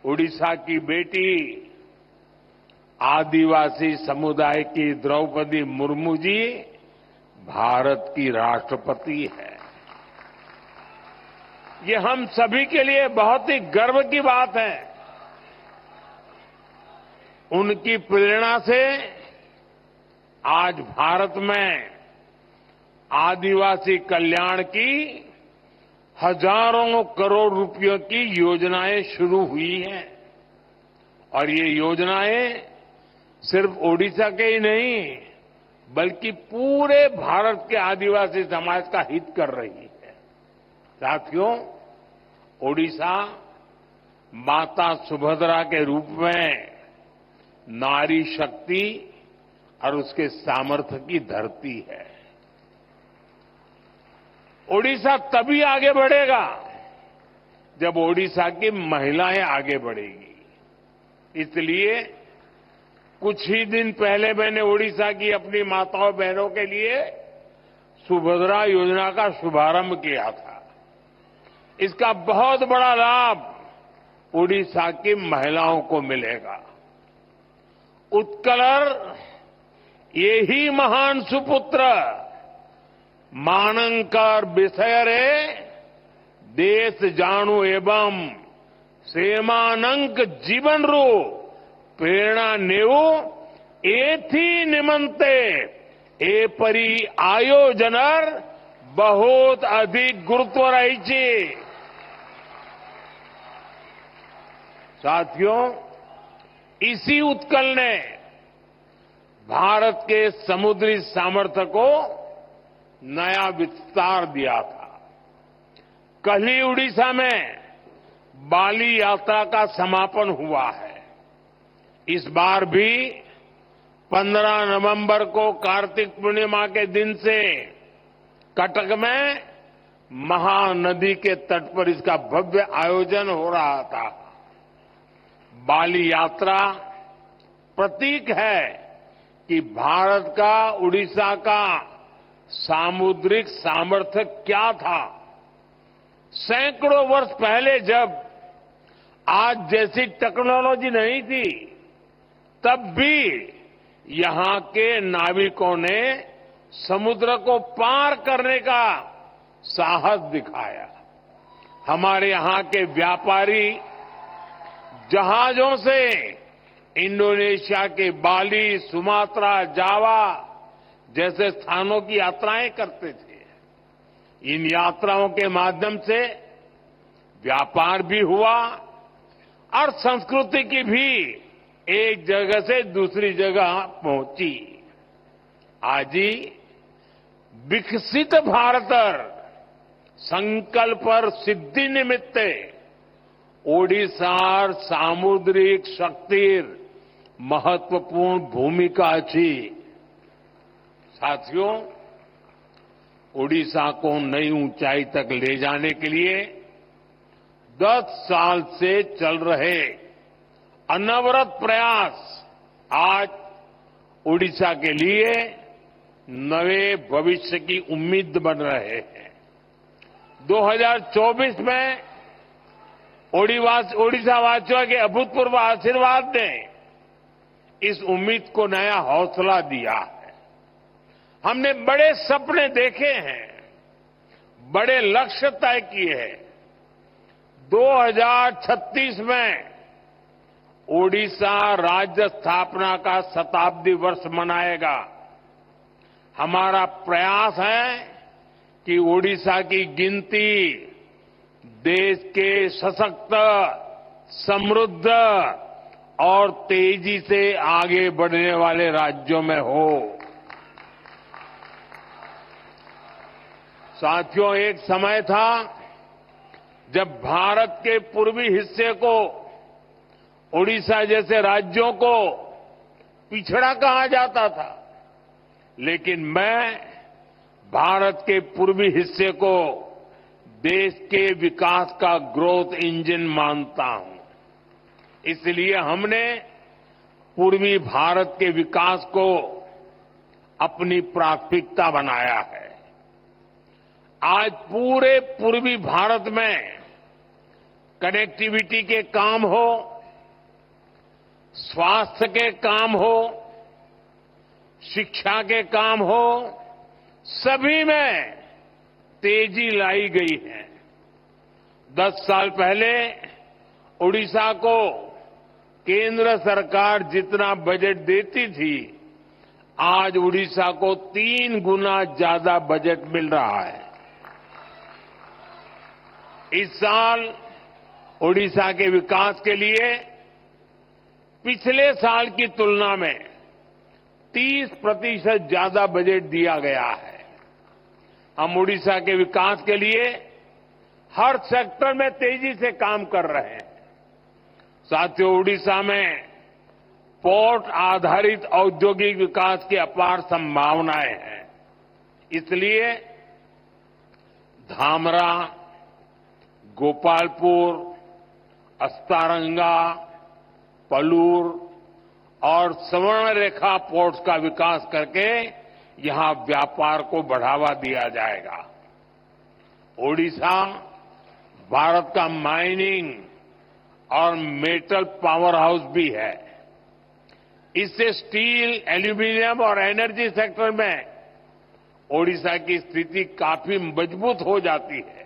उड़ीसा की बेटी आदिवासी समुदाय की द्रौपदी मुर्मू जी भारत की राष्ट्रपति है। ये हम सभी के लिए बहुत ही गर्व की बात है। उनकी प्रेरणा से आज भारत में आदिवासी कल्याण की हजारों करोड़ रुपयों की योजनाएं शुरू हुई हैं और ये योजनाएं सिर्फ ओडिशा के ही नहीं बल्कि पूरे भारत के आदिवासी समाज का हित कर रही है। साथियों, ओडिशा माता सुभद्रा के रूप में नारी शक्ति और उसके सामर्थ्य की धरती है। ओडिशा तभी आगे बढ़ेगा जब ओडिशा की महिलाएं आगे बढ़ेगी। इसलिए कुछ ही दिन पहले मैंने ओडिशा की अपनी माताओं बहनों के लिए सुभद्रा योजना का शुभारंभ किया था। इसका बहुत बड़ा लाभ ओडिशा की महिलाओं को मिलेगा। उत्कलर ये ही महान सुपुत्र मानंकर विषयरे देश जाणु एवं सेमानंक जीवन रू प्रेरणा नेऊ एथी निमंते ए परी आयोजनर बहुत अधिक गुरुत्व रही छे। साथियों, इसी उत्कल ने भारत के समुद्री सामर्थ्य को नया विस्तार दिया था। कल ही उड़ीसा में बाली यात्रा का समापन हुआ है। इस बार भी 15 नवंबर को कार्तिक पूर्णिमा के दिन से कटक में महानदी के तट पर इसका भव्य आयोजन हो रहा था। बाली यात्रा प्रतीक है कि भारत का उड़ीसा का सामुद्रिक सामर्थ्य क्या था। सैकड़ों वर्ष पहले जब आज जैसी टेक्नोलॉजी नहीं थी, तब भी यहां के नाविकों ने समुद्र को पार करने का साहस दिखाया। हमारे यहां के व्यापारी जहाजों से इंडोनेशिया के बाली, सुमात्रा, जावा जैसे स्थानों की यात्राएं करते थे। इन यात्राओं के माध्यम से व्यापार भी हुआ और संस्कृति की भी एक जगह से दूसरी जगह पहुंची। आज ही विकसित भारतर संकल्पर सिद्धि निमित्ते ओडिशार सामुद्रिक शक्तिर महत्वपूर्ण भूमिका अच्छी। साथियों, ओडिशा को नई ऊंचाई तक ले जाने के लिए 10 साल से चल रहे अनवरत प्रयास आज ओडिशा के लिए नए भविष्य की उम्मीद बन रहे हैं। 2024 में ओडिशा वासियों के अभूतपूर्व आशीर्वाद ने इस उम्मीद को नया हौसला दिया है। हमने बड़े सपने देखे हैं, बड़े लक्ष्य तय किए हैं। 2036 में ओडिशा राज्य स्थापना का शताब्दी वर्ष मनाएगा। हमारा प्रयास है कि ओडिशा की गिनती देश के सशक्त, समृद्ध और तेजी से आगे बढ़ने वाले राज्यों में हो। साथियों, एक समय था जब भारत के पूर्वी हिस्से को, ओडिशा जैसे राज्यों को पिछड़ा कहा जाता था, लेकिन मैं भारत के पूर्वी हिस्से को देश के विकास का ग्रोथ इंजन मानता हूं। इसलिए हमने पूर्वी भारत के विकास को अपनी प्राथमिकता बनाया है। आज पूरे पूर्वी भारत में कनेक्टिविटी के काम हो, स्वास्थ्य के काम हो, शिक्षा के काम हो, सभी में तेजी लाई गई है। 10 साल पहले ओडिशा को केंद्र सरकार जितना बजट देती थी, आज ओडिशा को 3 गुना ज्यादा बजट मिल रहा है। इस साल ओडिशा के विकास के लिए पिछले साल की तुलना में 30% ज्यादा बजट दिया गया है। हम ओडिशा के विकास के लिए हर सेक्टर में तेजी से काम कर रहे हैं। साथियों, ओडिशा में पोर्ट आधारित औद्योगिक विकास की अपार संभावनाएं हैं। इसलिए धामरा, गोपालपुर, अस्तारंगा, पलूर और स्वर्णरेखा पोर्ट्स का विकास करके यहां व्यापार को बढ़ावा दिया जाएगा। ओडिशा भारत का माइनिंग और मेटल पावर हाउस भी है। इससे स्टील, एल्यूमीनियम और एनर्जी सेक्टर में ओडिशा की स्थिति काफी मजबूत हो जाती है।